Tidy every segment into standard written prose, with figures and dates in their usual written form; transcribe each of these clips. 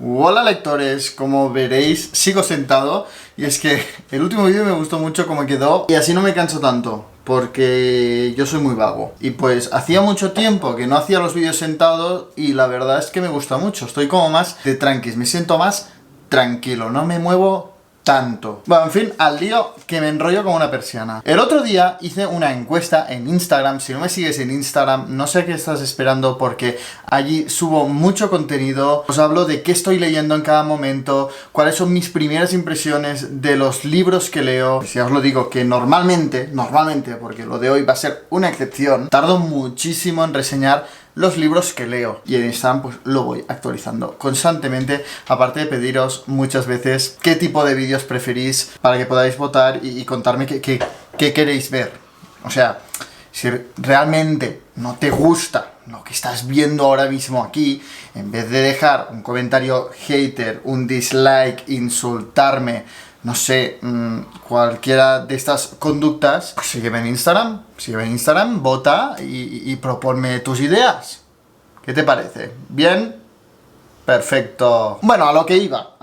Hola lectores, como veréis sigo sentado y es que el último vídeo me gustó mucho cómo quedó y así no me canso tanto porque yo soy muy vago y pues hacía mucho tiempo que no hacía los vídeos sentado y la verdad es que me gusta mucho, estoy como más de tranquis, me siento más tranquilo, no me muevo tanto. Bueno, en fin, al lío que me enrollo como una persiana. El otro día hice una encuesta en Instagram. Si no me sigues en Instagram, no sé qué estás esperando porque allí subo mucho contenido. Os hablo de qué estoy leyendo en cada momento, cuáles son mis primeras impresiones de los libros que leo. Si os lo digo que normalmente, porque lo de hoy va a ser una excepción, tardo muchísimo en reseñar los libros que leo y en Instagram pues lo voy actualizando constantemente, aparte de pediros muchas veces qué tipo de vídeos preferís para que podáis votar y contarme qué queréis ver. O sea, si realmente no te gusta lo que estás viendo ahora mismo aquí, en vez de dejar un comentario hater, un dislike, insultarme, no sé, cualquiera de estas conductas, pues sígueme en Instagram, vota y proponme tus ideas. ¿Qué te parece? ¿Bien? Perfecto. Bueno, a lo que iba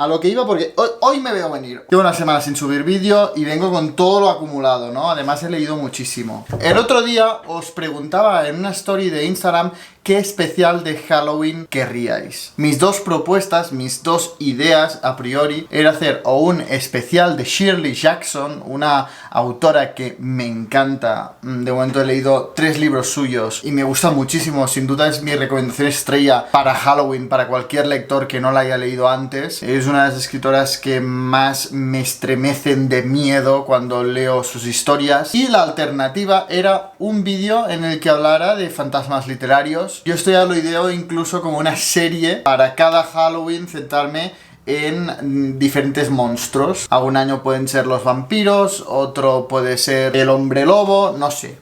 porque hoy me veo venir. Llevo una semana sin subir vídeo y vengo con todo lo acumulado, ¿no? Además he leído muchísimo. El otro día os preguntaba en una story de Instagram qué especial de Halloween querríais. Mis dos propuestas, mis dos ideas a priori, era hacer o un especial de Shirley Jackson, una autora que me encanta. De momento he leído 3 libros suyos y me gusta muchísimo. Sin duda es mi recomendación estrella para Halloween, para cualquier lector que no la haya leído antes. Es una de las escritoras que más me estremecen de miedo cuando leo sus historias. Y la alternativa era un vídeo en el que hablara de fantasmas literarios. Yo esto ya lo ideo incluso como una serie para cada Halloween, centrarme en diferentes monstruos. Algún año pueden ser los vampiros, otro puede ser el hombre lobo, no sé.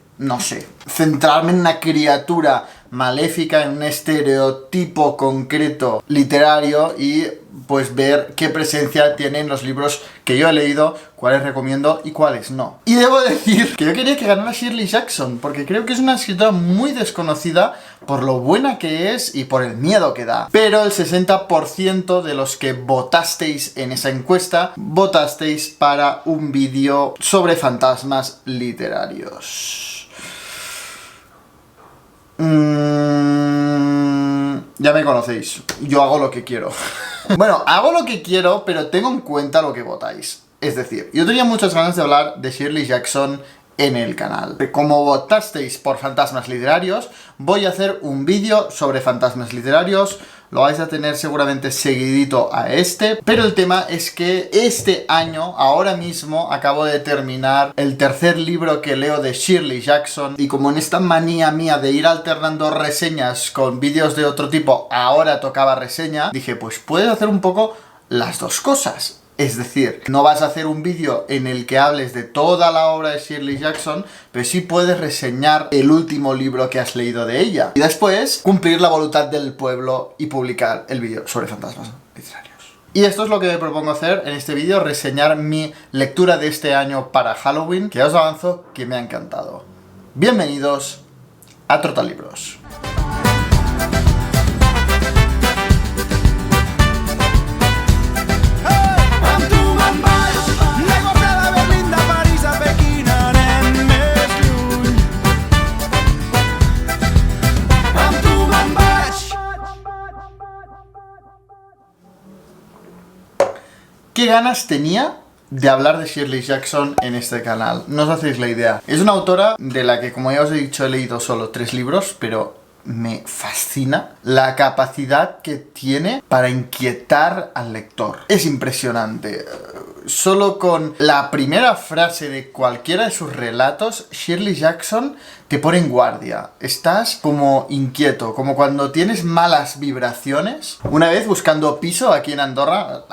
Centrarme en una criatura maléfica, en un estereotipo concreto literario y pues ver qué presencia tienen los libros que yo he leído, cuáles recomiendo y cuáles no. Y debo decir que yo quería que ganara Shirley Jackson porque creo que es una escritora muy desconocida por lo buena que es y por el miedo que da. Pero el 60% de los que votasteis en esa encuesta, votasteis para un vídeo sobre fantasmas literarios. Ya me conocéis, yo hago lo que quiero. Bueno, hago lo que quiero, pero tengo en cuenta lo que votáis. Es decir, yo tenía muchas ganas de hablar de Shirley Jackson en el canal. Como votasteis por fantasmas literarios, voy a hacer un vídeo sobre fantasmas literarios. Lo vais a tener seguramente seguidito a este. Pero el tema es que este año, ahora mismo, acabo de terminar el tercer libro que leo de Shirley Jackson. Y como en esta manía mía de ir alternando reseñas con vídeos de otro tipo, ahora tocaba reseña, dije, pues puedes hacer un poco las dos cosas. Es decir, no vas a hacer un vídeo en el que hables de toda la obra de Shirley Jackson, pero sí puedes reseñar el último libro que has leído de ella. Y después, cumplir la voluntad del pueblo y publicar el vídeo sobre fantasmas literarios. Y esto es lo que me propongo hacer en este vídeo, reseñar mi lectura de este año para Halloween, que ya os avanzo que me ha encantado. Bienvenidos a Trotalibros. ¿Qué ganas tenía de hablar de Shirley Jackson en este canal? No os hacéis la idea. Es una autora de la que, como ya os he dicho, he leído solo 3 libros, pero me fascina la capacidad que tiene para inquietar al lector. Es impresionante. Solo con la primera frase de cualquiera de sus relatos, Shirley Jackson te pone en guardia. Estás como inquieto, como cuando tienes malas vibraciones. Una vez buscando piso aquí en Andorra,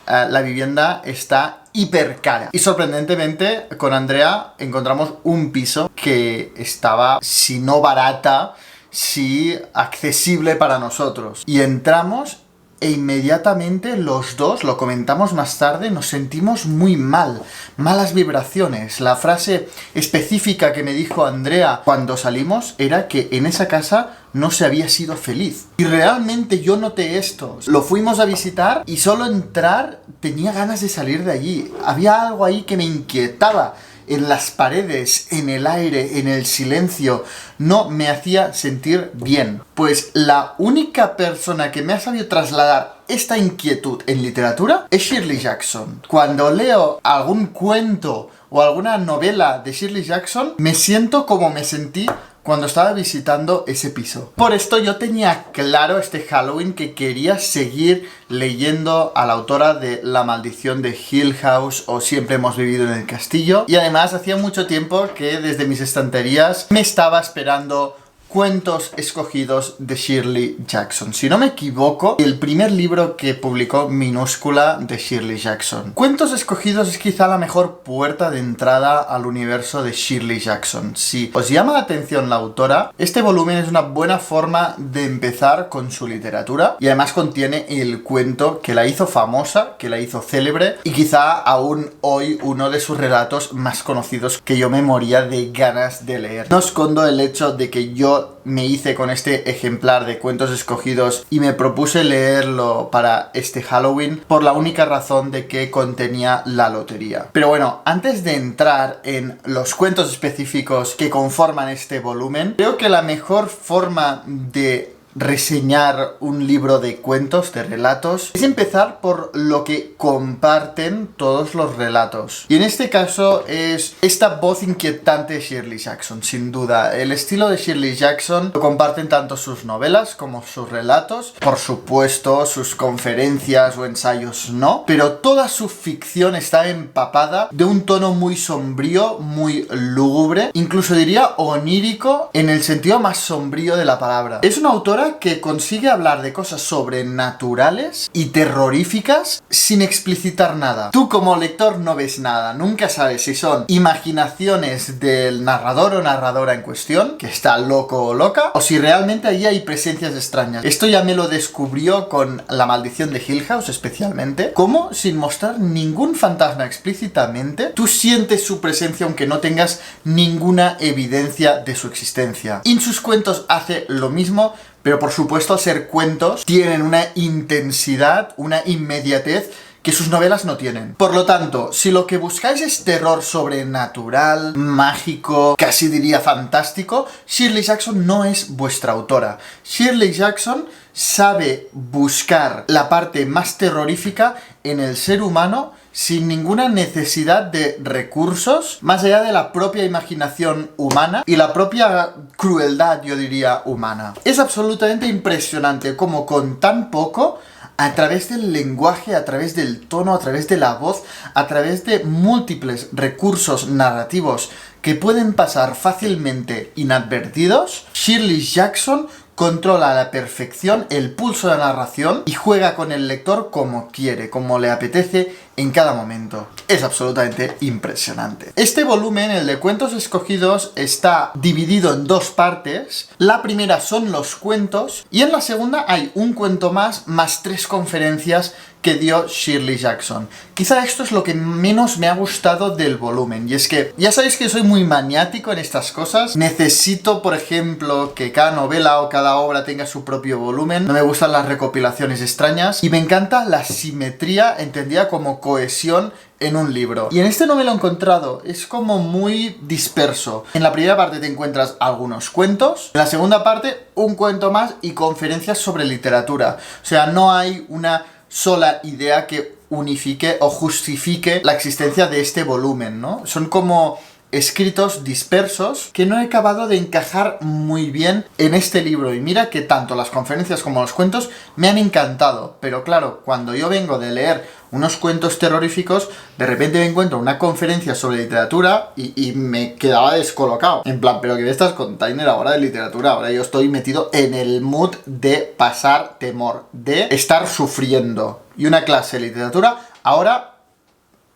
la vivienda está hiper cara. Y sorprendentemente, con Andrea encontramos un piso que estaba, si no barata, sí accesible para nosotros. Y entramos e inmediatamente los dos, lo comentamos más tarde, nos sentimos muy mal, malas vibraciones. La frase específica que me dijo Andrea cuando salimos era que en esa casa no se había sido feliz. Y realmente yo noté esto. Lo fuimos a visitar y solo entrar tenía ganas de salir de allí. Había algo ahí que me inquietaba. En las paredes, en el aire, en el silencio, no me hacía sentir bien. Pues la única persona que me ha sabido trasladar esta inquietud en literatura es Shirley Jackson. Cuando leo algún cuento o alguna novela de Shirley Jackson, me siento como me sentí cuando estaba visitando ese piso. Por esto yo tenía claro este Halloween que quería seguir leyendo a la autora de La maldición de Hill House o Siempre hemos vivido en el castillo. Y además hacía mucho tiempo que desde mis estanterías me estaba esperando Cuentos escogidos de Shirley Jackson. Si no me equivoco, el primer libro que publicó Minúscula de Shirley Jackson. Cuentos escogidos es quizá la mejor puerta de entrada al universo de Shirley Jackson. Si os llama la atención la autora, este volumen es una buena forma de empezar con su literatura y además contiene el cuento que la hizo famosa, que la hizo célebre y quizá aún hoy uno de sus relatos más conocidos que yo me moría de ganas de leer. No escondo el hecho de que yo me hice con este ejemplar de Cuentos escogidos y me propuse leerlo para este Halloween por la única razón de que contenía la lotería. Pero bueno, antes de entrar en los cuentos específicos que conforman este volumen, creo que la mejor forma de reseñar un libro de cuentos, de relatos, es empezar por lo que comparten todos los relatos. Y en este caso es esta voz inquietante de Shirley Jackson, sin duda. El estilo de Shirley Jackson lo comparten tanto sus novelas como sus relatos. Por supuesto, sus conferencias o ensayos no, pero toda su ficción está empapada de un tono muy sombrío, muy lúgubre, incluso diría onírico en el sentido más sombrío de la palabra. Es una autora que consigue hablar de cosas sobrenaturales y terroríficas sin explicitar nada. Tú como lector no ves nada, nunca sabes si son imaginaciones del narrador o narradora en cuestión, que está loco o loca, o si realmente allí hay presencias extrañas. Esto ya me lo descubrió con La maldición de Hill House especialmente, como sin mostrar ningún fantasma explícitamente, tú sientes su presencia aunque no tengas ninguna evidencia de su existencia. Y en sus cuentos hace lo mismo, pero por supuesto al ser cuentos tienen una intensidad, una inmediatez que sus novelas no tienen. Por lo tanto, si lo que buscáis es terror sobrenatural, mágico, casi diría fantástico, Shirley Jackson no es vuestra autora. Shirley Jackson sabe buscar la parte más terrorífica en el ser humano sin ninguna necesidad de recursos, más allá de la propia imaginación humana y la propia crueldad, yo diría, humana. Es absolutamente impresionante cómo con tan poco, a través del lenguaje, a través del tono, a través de la voz, a través de múltiples recursos narrativos que pueden pasar fácilmente inadvertidos, Shirley Jackson controla a la perfección el pulso de la narración y juega con el lector como quiere, como le apetece en cada momento. Es absolutamente impresionante. Este volumen, el de Cuentos escogidos, está dividido en dos partes. La primera son los cuentos y en la segunda hay un cuento más 3 conferencias que dio Shirley Jackson. Quizá esto es lo que menos me ha gustado del volumen, y es que ya sabéis que soy muy maniático en estas cosas. Necesito, por ejemplo, que cada novela o cada obra tenga su propio volumen. No me gustan las recopilaciones extrañas y me encanta la simetría entendida como cohesión en un libro. Y en este no me lo he encontrado, es como muy disperso. En la primera parte te encuentras algunos cuentos, en la segunda parte un cuento más y conferencias sobre literatura. O sea, no hay una sola idea que unifique o justifique la existencia de este volumen, ¿no? Son como escritos dispersos que no he acabado de encajar muy bien en este libro. Y mira que tanto las conferencias como los cuentos me han encantado, pero claro, cuando yo vengo de leer unos cuentos terroríficos, de repente me encuentro una conferencia sobre literatura y me quedaba descolocado. En plan, pero que estás container ahora de literatura, ahora yo estoy metido en el mood de pasar temor, de estar sufriendo. Y una clase de literatura, ahora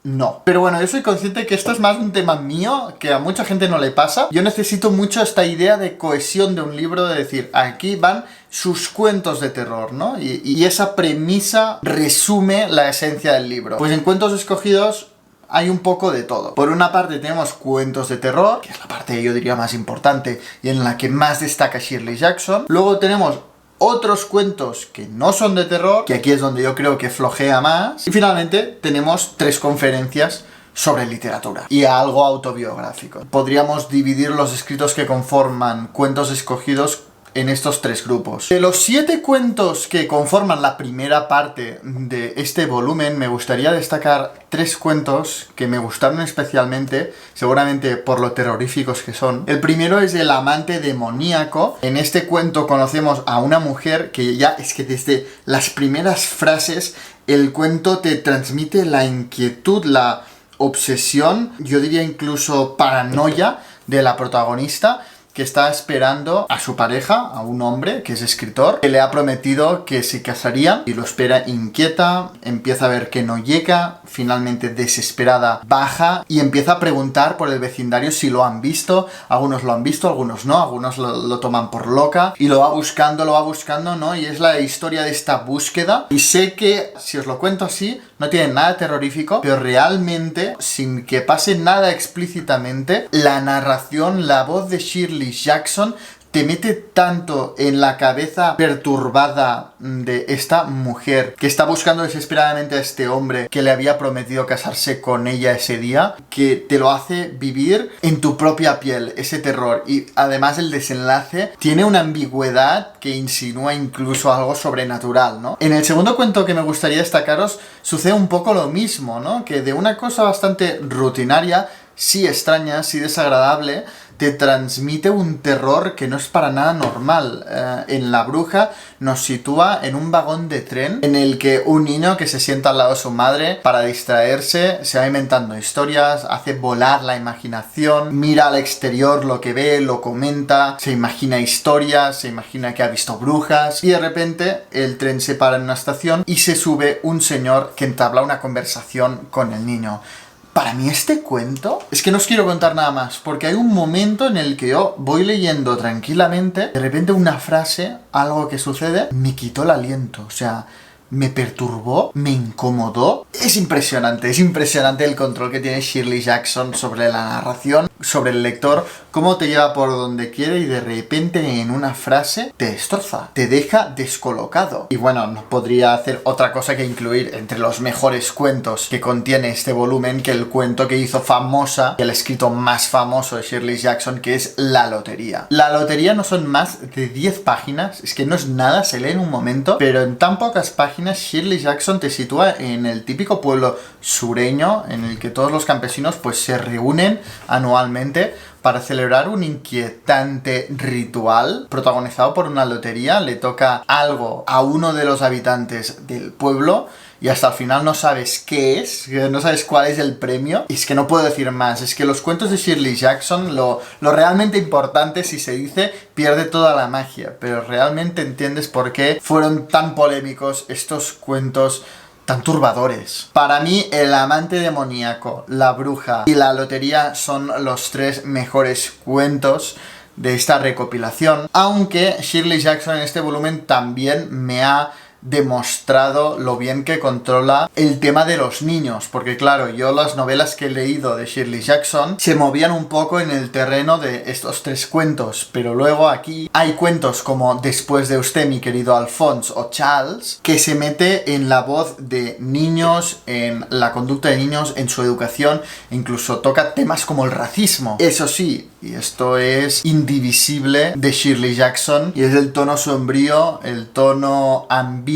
No. Pero bueno, yo soy consciente que esto es más un tema mío, que a mucha gente no le pasa. Yo necesito mucho esta idea de cohesión de un libro, de decir, aquí van sus cuentos de terror, ¿no? Y esa premisa resume la esencia del libro. Pues en Cuentos Escogidos hay un poco de todo. Por una parte tenemos cuentos de terror, que es la parte yo diría más importante y en la que más destaca Shirley Jackson. Luego tenemos otros cuentos que no son de terror, que aquí es donde yo creo que flojea más. Y finalmente tenemos 3 conferencias sobre literatura y algo autobiográfico. Podríamos dividir los escritos que conforman Cuentos Escogidos en estos 3 grupos. De los 7 cuentos que conforman la primera parte de este volumen, me gustaría destacar 3 cuentos que me gustaron especialmente, seguramente por lo terroríficos que son. El primero es El amante demoníaco. En este cuento conocemos a una mujer que ya es que desde las primeras frases el cuento te transmite la inquietud, la obsesión, yo diría incluso paranoia de la protagonista, que está esperando a su pareja, a un hombre que es escritor, que le ha prometido que se casarían y lo espera inquieta, empieza a ver que no llega, finalmente desesperada baja y empieza a preguntar por el vecindario si lo han visto, algunos lo han visto, algunos no, algunos lo toman por loca y lo va buscando, ¿no? Y es la historia de esta búsqueda y sé que, si os lo cuento así, no tiene nada terrorífico, pero realmente, sin que pase nada explícitamente, la narración, la voz de Shirley Jackson te mete tanto en la cabeza perturbada de esta mujer que está buscando desesperadamente a este hombre que le había prometido casarse con ella ese día, que te lo hace vivir en tu propia piel, ese terror. Y además el desenlace tiene una ambigüedad que insinúa incluso algo sobrenatural, ¿no? En el segundo cuento que me gustaría destacaros sucede un poco lo mismo, ¿no? Que de una cosa bastante rutinaria, sí extraña, sí desagradable, te transmite un terror que no es para nada normal. En La bruja nos sitúa en un vagón de tren en el que un niño que se sienta al lado de su madre para distraerse se va inventando historias, hace volar la imaginación, mira al exterior lo que ve, lo comenta, se imagina historias, se imagina que ha visto brujas y de repente el tren se para en una estación y se sube un señor que entabla una conversación con el niño. Para mí este cuento, es que no os quiero contar nada más, porque hay un momento en el que yo voy leyendo tranquilamente, de repente una frase, algo que sucede, me quitó el aliento, o sea, me perturbó, me incomodó. Es impresionante el control que tiene Shirley Jackson sobre la narración, sobre el lector, cómo te lleva por donde quiere y de repente en una frase te destroza, te deja descolocado. Y bueno, no podría hacer otra cosa que incluir entre los mejores cuentos que contiene este volumen que el cuento que hizo famosa, el escrito más famoso de Shirley Jackson, que es La lotería. La lotería no son más de 10 páginas, es que no es nada, se lee en un momento, pero en tan pocas páginas Shirley Jackson te sitúa en el típico pueblo sureño en el que todos los campesinos pues se reúnen anualmente para celebrar un inquietante ritual protagonizado por una lotería. Le toca algo a uno de los habitantes del pueblo y hasta el final no sabes qué es, no sabes cuál es el premio. Y es que no puedo decir más, es que los cuentos de Shirley Jackson, lo realmente importante, si se dice, pierde toda la magia, pero realmente entiendes por qué fueron tan polémicos estos cuentos tan turbadores. Para mí, El amante demoníaco, La bruja y La lotería son los 3 mejores cuentos de esta recopilación, aunque Shirley Jackson en este volumen también me ha demostrado lo bien que controla el tema de los niños, porque claro, yo las novelas que he leído de Shirley Jackson se movían un poco en el terreno de estos 3 cuentos, pero luego aquí hay cuentos como Después de usted, mi querido Alphonse o Charles, que se mete en la voz de niños, en la conducta de niños, en su educación, incluso toca temas como el racismo. Eso sí, y esto es indivisible de Shirley Jackson, y es el tono sombrío, el tono ambiguo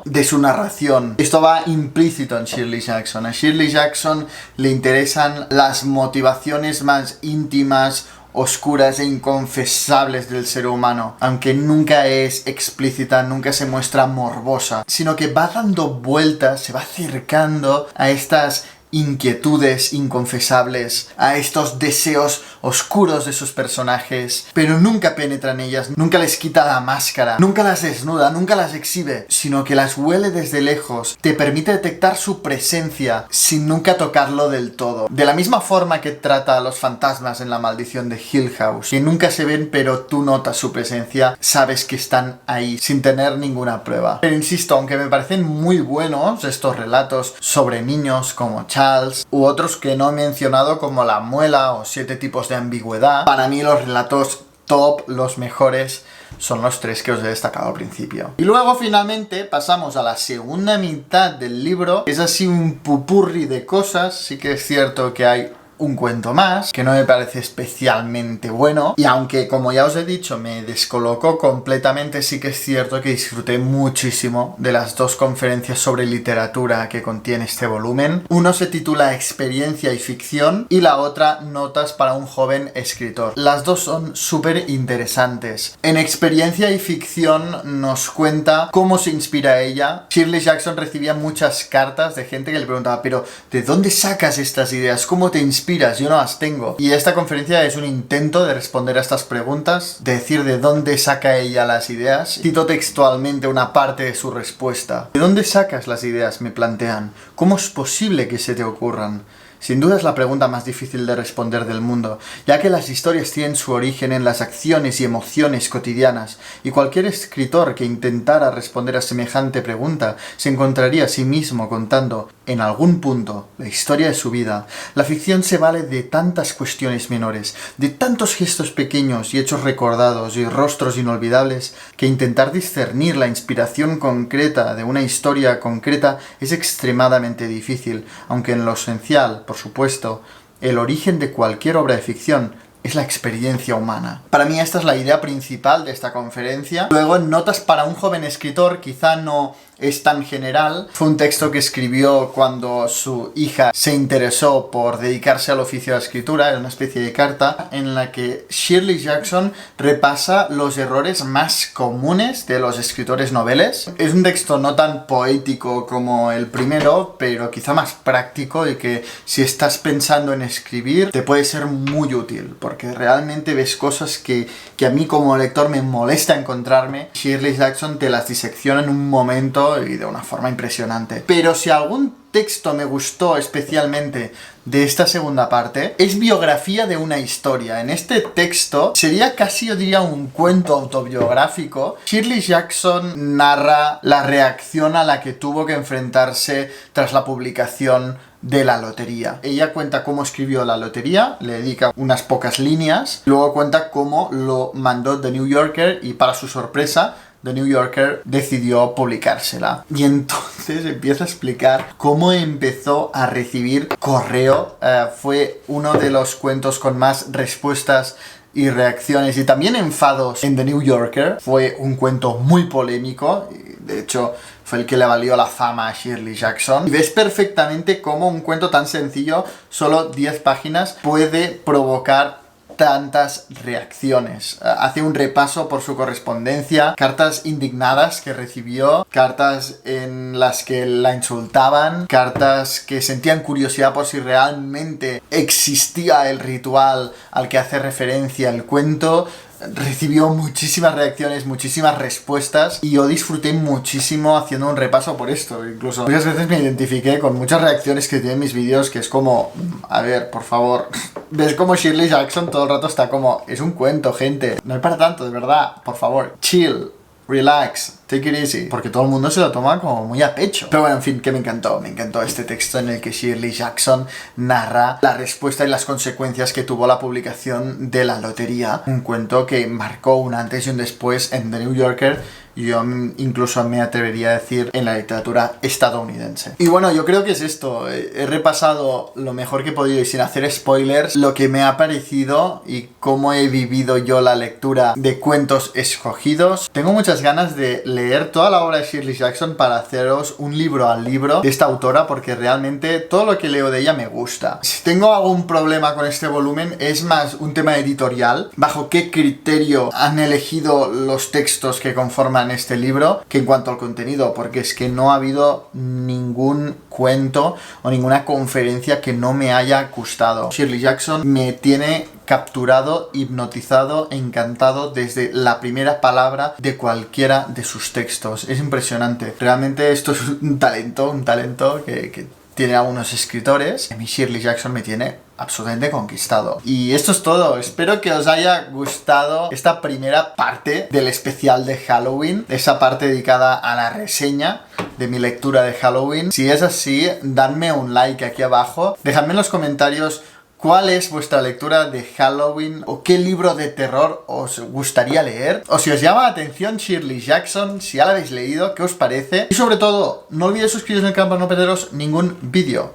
de su narración. Esto va implícito en Shirley Jackson. A Shirley Jackson le interesan las motivaciones más íntimas, oscuras e inconfesables del ser humano, aunque nunca es explícita, nunca se muestra morbosa, sino que va dando vueltas, se va acercando a estas inquietudes inconfesables, a estos deseos oscuros de sus personajes, pero nunca penetra en ellas, nunca les quita la máscara, nunca las desnuda, nunca las exhibe, sino que las huele desde lejos, te permite detectar su presencia sin nunca tocarlo del todo. De la misma forma que trata a los fantasmas en La maldición de Hill House, que nunca se ven pero tú notas su presencia, sabes que están ahí sin tener ninguna prueba. Pero insisto, aunque me parecen muy buenos estos relatos sobre niños como Charles, u otros que no he mencionado como La muela o 7 tipos de ambigüedad, para mí los relatos top, los mejores, son los 3 que os he destacado al principio. Y luego finalmente pasamos a la segunda mitad del libro. Es así un pupurri de cosas. Sí que es cierto que hay un cuento más, que no me parece especialmente bueno, y aunque, como ya os he dicho, me descolocó completamente, sí que es cierto que disfruté muchísimo de las 2 conferencias sobre literatura que contiene este volumen. Uno se titula Experiencia y ficción, y la otra Notas para un joven escritor. Las 2 son súper interesantes. En Experiencia y ficción nos cuenta cómo se inspira ella. Shirley Jackson recibía muchas cartas de gente que le preguntaba, pero ¿de dónde sacas estas ideas? ¿Cómo te inspiras? Yo no las tengo. Y esta conferencia es un intento de responder a estas preguntas, de decir de dónde saca ella las ideas. Cito textualmente una parte de su respuesta. ¿De dónde sacas las ideas?, me plantean. ¿Cómo es posible que se te ocurran? Sin duda es la pregunta más difícil de responder del mundo, ya que las historias tienen su origen en las acciones y emociones cotidianas, y cualquier escritor que intentara responder a semejante pregunta se encontraría a sí mismo contando, en algún punto, la historia de su vida. La ficción se vale de tantas cuestiones menores, de tantos gestos pequeños y hechos recordados y rostros inolvidables, que intentar discernir la inspiración concreta de una historia concreta es extremadamente difícil, aunque en lo esencial, por supuesto, el origen de cualquier obra de ficción es la experiencia humana. Para mí esta es la idea principal de esta conferencia. Luego, en Notas para un joven escritor, quizá no es tan general. Fue un texto que escribió cuando su hija se interesó por dedicarse al oficio de la escritura. Era una especie de carta en la que Shirley Jackson repasa los errores más comunes de los escritores noveles. Es un texto no tan poético como el primero, pero quizá más práctico, y que si estás pensando en escribir te puede ser muy útil, porque realmente ves cosas que a mí como lector me molesta encontrarme. Shirley Jackson te las disecciona en un momento y de una forma impresionante. Pero si algún texto me gustó especialmente de esta segunda parte, es Biografía de una historia. En este texto sería casi, yo diría, un cuento autobiográfico. Shirley Jackson narra la reacción a la que tuvo que enfrentarse tras la publicación de La lotería. Ella cuenta cómo escribió La lotería, le dedica unas pocas líneas, luego cuenta cómo lo mandó The New Yorker, y para su sorpresa The New Yorker decidió publicársela. Y entonces empieza a explicar cómo empezó a recibir correo. Fue uno de los cuentos con más respuestas y reacciones y también enfados en The New Yorker. Fue un cuento muy polémico, de hecho fue el que le valió la fama a Shirley Jackson. Y ves perfectamente cómo un cuento tan sencillo, solo 10 páginas, puede provocar tantas reacciones. Hace un repaso por su correspondencia, cartas indignadas que recibió, cartas en las que la insultaban, cartas que sentían curiosidad por si realmente existía el ritual al que hace referencia el cuento. Recibió muchísimas reacciones, muchísimas respuestas, y yo disfruté muchísimo haciendo un repaso por esto. Incluso muchas veces me identifiqué con muchas reacciones que tienen mis vídeos, que es como, a ver, por favor, ves como Shirley Jackson todo el rato está como, es un cuento, gente, no es para tanto, de verdad, por favor, chill, relax, take it easy, porque todo el mundo se lo toma como muy a pecho. Pero bueno, en fin, que me encantó este texto en el que Shirley Jackson narra la respuesta y las consecuencias que tuvo la publicación de La lotería, un cuento que marcó un antes y un después en The New Yorker, y yo incluso me atrevería a decir en la literatura estadounidense. Y bueno, yo creo que es esto. He repasado lo mejor que he podido y sin hacer spoilers lo que me ha parecido y cómo he vivido yo la lectura de Cuentos Escogidos. Tengo muchas ganas de leer toda la obra de Shirley Jackson para haceros un libro al libro de esta autora, porque realmente todo lo que leo de ella me gusta. Si tengo algún problema con este volumen es más un tema editorial, bajo qué criterio han elegido los textos que conforman lean este libro que en cuanto al contenido, porque es que no ha habido ningún cuento o ninguna conferencia que no me haya gustado. Shirley Jackson me tiene capturado, hipnotizado, encantado desde la primera palabra de cualquiera de sus textos. Es impresionante. Realmente esto es un talento que tiene algunos escritores. A mí Shirley Jackson me tiene absolutamente conquistado. Y esto es todo. Espero que os haya gustado esta primera parte del especial de Halloween, esa parte dedicada a la reseña de mi lectura de Halloween. Si es así, dadme un like aquí abajo. Dejadme en los comentarios cuál es vuestra lectura de Halloween o qué libro de terror os gustaría leer. O si os llama la atención Shirley Jackson, si ya la habéis leído, qué os parece. Y sobre todo, no olvidéis suscribiros en el canal para no perderos ningún vídeo.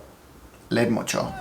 Leed mucho.